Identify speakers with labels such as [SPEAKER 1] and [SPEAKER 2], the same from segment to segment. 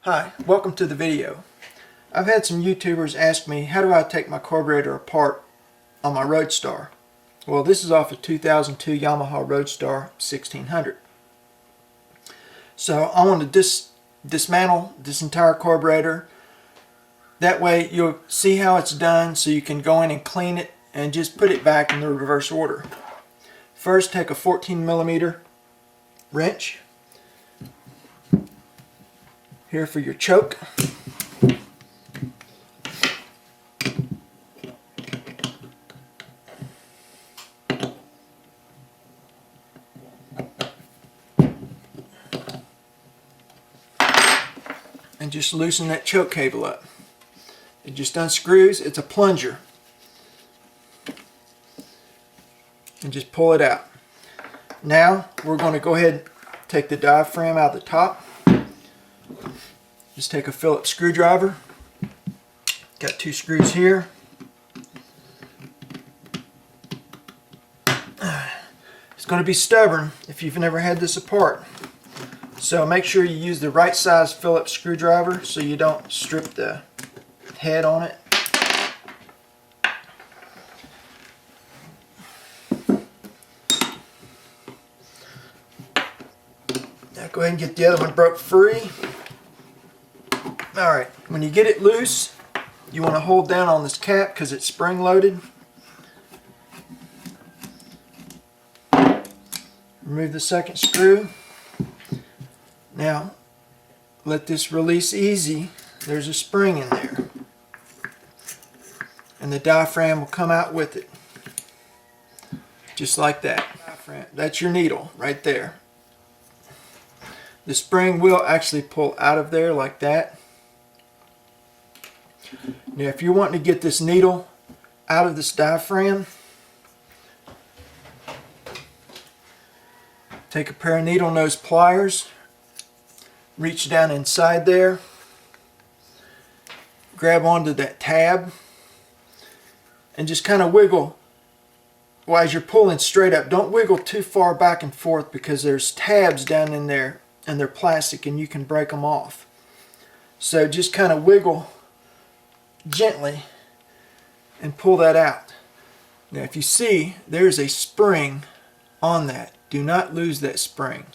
[SPEAKER 1] Hi, welcome to the video. I've had some YouTubers ask me how do I take my carburetor apart on my Roadstar. Well, this is off a 2002 Yamaha Roadstar 1600. So I want to dismantle this entire carburetor. That way you'll see how it's done so you can go in and clean it and just put it back in the reverse order. First, take a 14mm wrench here for your choke. And just loosen that choke cable up. It just unscrews. It's a plunger. And just pull it out. Now we're going to go ahead and take the diaphragm out of the top. Just take a Phillips screwdriver. Got two screws here. It's going to be stubborn if you've never had this apart. So make sure you use the right size Phillips screwdriver so you don't strip the head on it. Now go ahead and get the other one broke free. Alright, when you get it loose, you want to hold down on this cap because it's spring loaded. Remove the second screw. Now, let this release easy. There's a spring in there. And the diaphragm will come out with it. Just like that. That's your needle right there. The spring will actually pull out of there like that. Now if you're wanting to get this needle out of this diaphragm, take a pair of needle nose pliers, reach down inside there, grab onto that tab, and just kind of wiggle. Well, as you're pulling straight up, don't wiggle too far back and forth because there's tabs down in there and they're plastic and you can break them off. So just kind of wiggle gently and pull that out. Now if you see, there's a spring on that. Do not lose that spring.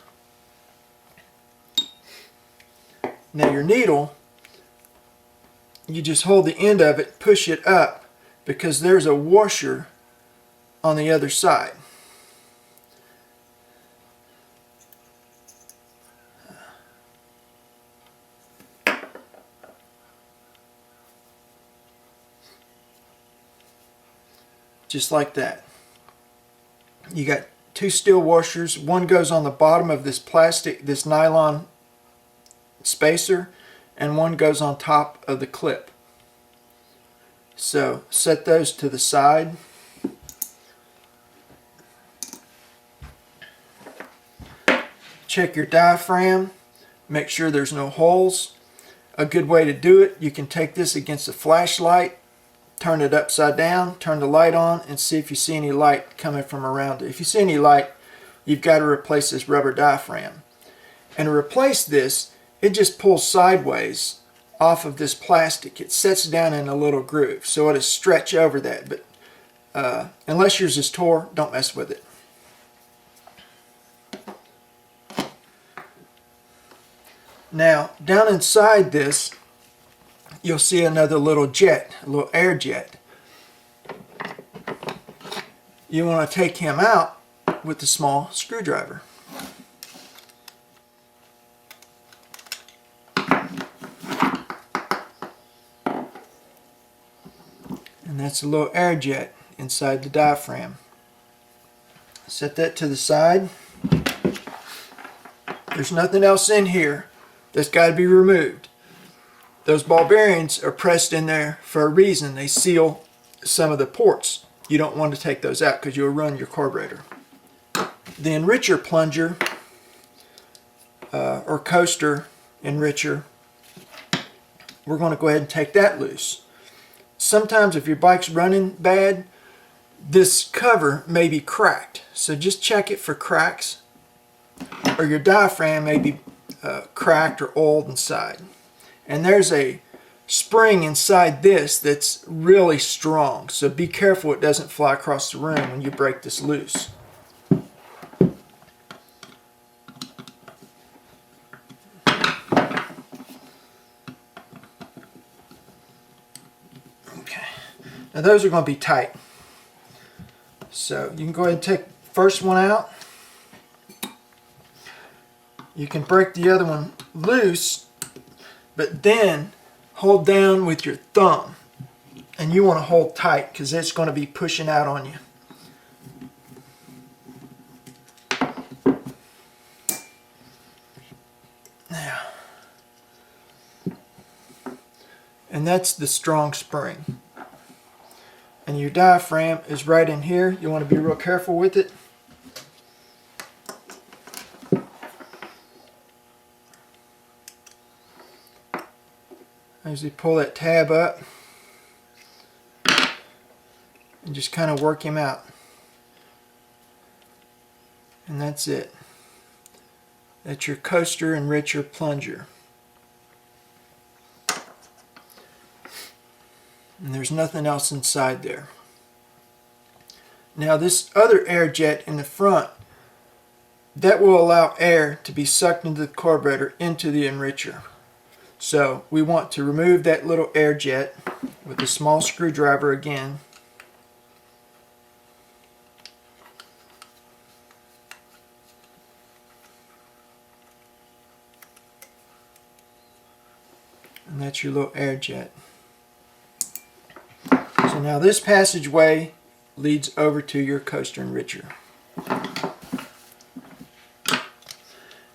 [SPEAKER 1] Now your needle, you just hold the end of it, push it up because there's a washer on the other side. Just like that. You got two steel washers. One goes on the bottom of this plastic, this nylon spacer, and one goes on top of the clip. So set those to the side. Check your diaphragm. Make sure there's no holes. A good way to do it, you can take this against a flashlight, turn it upside down, turn the light on, and see if you see any light coming from around it. If you see any light, you've got to replace this rubber diaphragm. And to replace this, it just pulls sideways off of this plastic. It sets down in a little groove, so it'll stretch over that. But unless yours is tore, don't mess with it. Now, down inside this, you'll see another little jet, a little air jet. You want to take him out with the small screwdriver. And that's a little air jet inside the diaphragm. Set that to the side. There's nothing else in here that's got to be removed. Those ball bearings are pressed in there for a reason. They seal some of the ports. You don't want to take those out because you'll ruin your carburetor. The Enricher plunger or coaster Enricher, we're going to go ahead and take that loose. Sometimes if your bike's running bad, this cover may be cracked. So just check it for cracks, or your diaphragm may be cracked or oiled inside. And there's a spring inside this that's really strong, so be careful it doesn't fly across the room when you break this loose. Okay, now those are going to be tight, so you can go ahead and take the first one out. You can break the other one loose, but then hold down with your thumb, and you want to hold tight because it's going to be pushing out on you. Now, and that's the strong spring. And your diaphragm is right in here. You want to be real careful with it. As you pull that tab up and just kind of work him out. And that's it. That's your coaster Enricher plunger. And there's nothing else inside there. Now this other air jet in the front, that will allow air to be sucked into the carburetor into the Enricher. So we want to remove that little air jet with a small screwdriver again. And that's your little air jet. So now this passageway leads over to your coaster Enricher.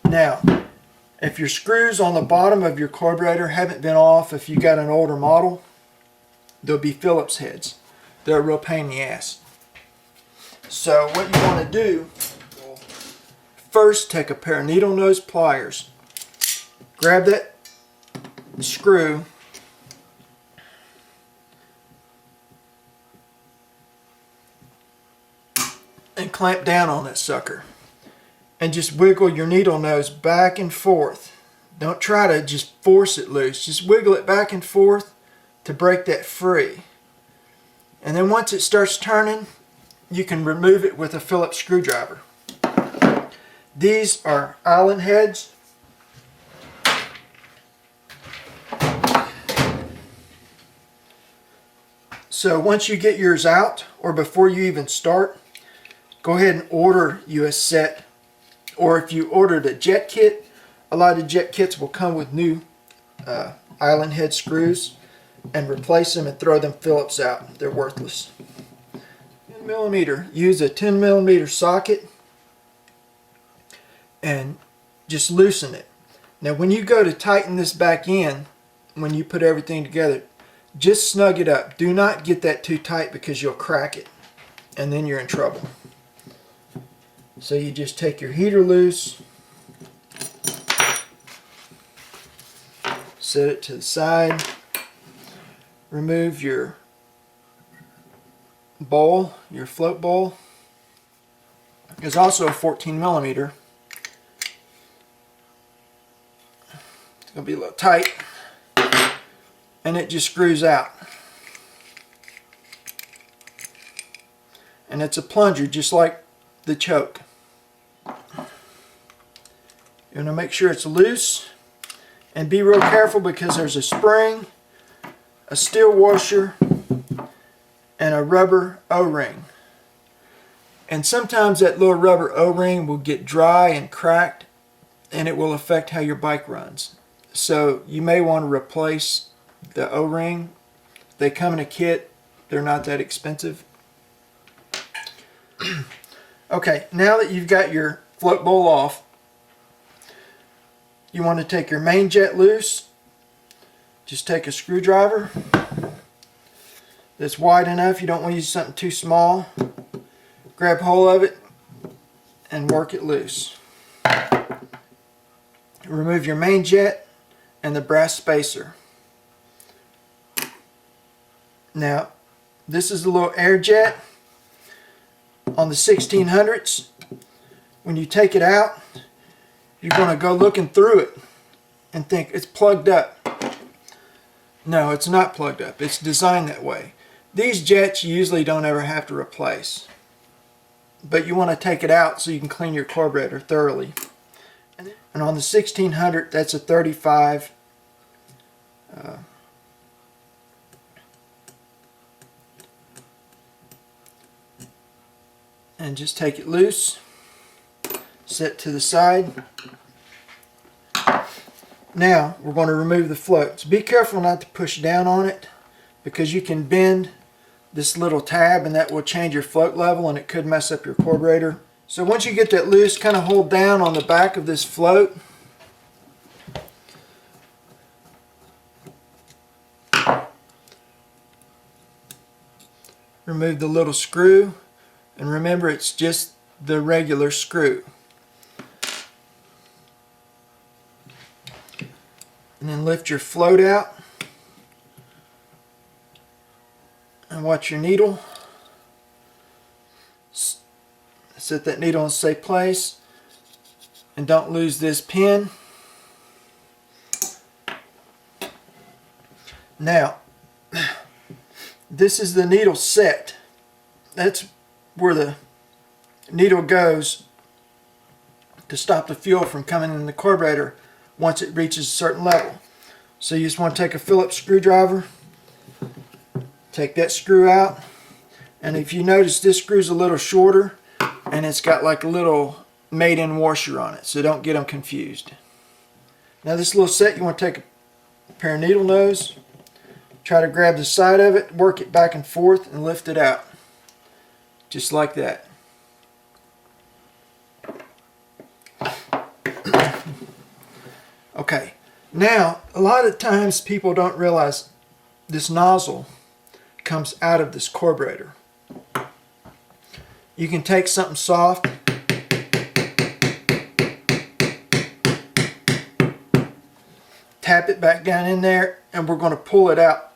[SPEAKER 1] Now, if your screws on the bottom of your carburetor haven't been off, if you got an older model, there'll be Phillips heads. They're a real pain in the ass. So what you want to do, first take a pair of needle nose pliers, grab that screw, and clamp down on that sucker. And just wiggle your needle nose back and forth. Don't try to just force it loose. Just wiggle it back and forth to break that free. And then once it starts turning, you can remove it with a Phillips screwdriver. These are Allen heads. So once you get yours out, or before you even start, go ahead and order you a set. Or if you ordered a jet kit, a lot of jet kits will come with new Allen head screws, and replace them and throw them Phillips out. They're worthless. 10 millimeter. Use a 10 millimeter socket and just loosen it. Now when you go to tighten this back in, when you put everything together, just snug it up. Do not get that too tight because you'll crack it, and then you're in trouble. So you just take your heater loose, set it to the side, remove your bowl, your float bowl. There's also a 14 millimeter. It's going to be a little tight, and it just screws out. And it's a plunger just like the choke. You want to make sure it's loose, and be real careful because there's a spring, a steel washer, and a rubber O-ring. And sometimes that little rubber O-ring will get dry and cracked, and it will affect how your bike runs. So you may want to replace the O-ring. They come in a kit. They're not that expensive. Okay, now that you've got your float bowl off, you want to take your main jet loose. Just take a screwdriver that's wide enough. You don't want to use something too small. Grab hold of it and work it loose. Remove your main jet and the brass spacer. Now, this is a little air jet on the 1600s. When you take it out, you're going to go looking through it and think it's plugged up. No, it's not plugged up. It's designed that way. These jets you usually don't ever have to replace. But you want to take it out so you can clean your carburetor thoroughly. And on the 1600, that's a 35. And just take it loose. Set to the side. Now we're going to remove the floats. Be careful not to push down on it, because you can bend this little tab and that will change your float level and it could mess up your carburetor. So once you get that loose, kind of hold down on the back of this float. Remove the little screw, and remember it's just the regular screw. And then lift your float out and watch your needle. Set that needle in a safe place and don't lose this pin. Now, this is the needle set. That's where the needle goes to stop the fuel from coming in the carburetor once it reaches a certain level. So you just want to take a Phillips screwdriver, take that screw out, and if you notice this screw's a little shorter and it's got like a little made-in washer on it, so don't get them confused. Now this little set, you want to take a pair of needle nose, try to grab the side of it, work it back and forth and lift it out. Just like that. Okay, now a lot of times people don't realize this nozzle comes out of this carburetor. You can take something soft, tap it back down in there, and we're going to pull it out.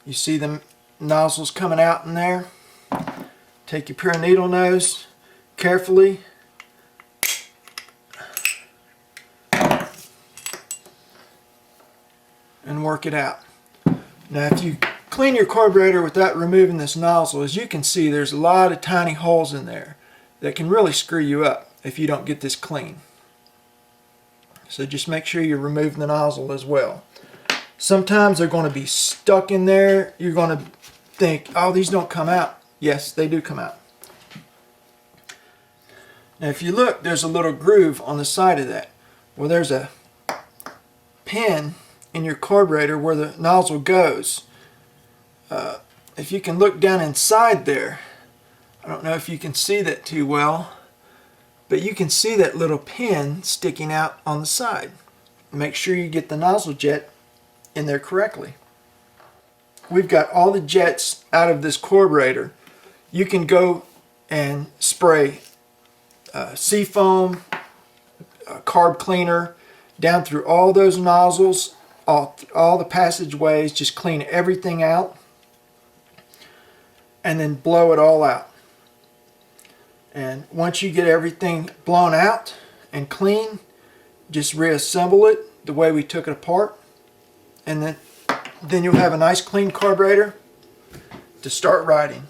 [SPEAKER 1] You see the nozzles coming out in there? Take your pair of needle nose carefully. And work it out. Now if you clean your carburetor without removing this nozzle, as you can see there's a lot of tiny holes in there that can really screw you up if you don't get this clean. So just make sure you're removing the nozzle as well. Sometimes they're going to be stuck in there. You're going to think, oh, these don't come out. Yes, they do come out. Now if you look, there's a little groove on the side of that. Well, there's a pin in your carburetor where the nozzle goes. If you can look down inside there, I don't know if you can see that too well, but you can see that little pin sticking out on the side. Make sure you get the nozzle jet in there correctly. We've got all the jets out of this carburetor. You can go and spray seafoam, carb cleaner down through all those nozzles, all the passageways, just clean everything out and then blow it all out. And once you get everything blown out and clean, just reassemble it the way we took it apart, and then you'll have a nice clean carburetor to start riding.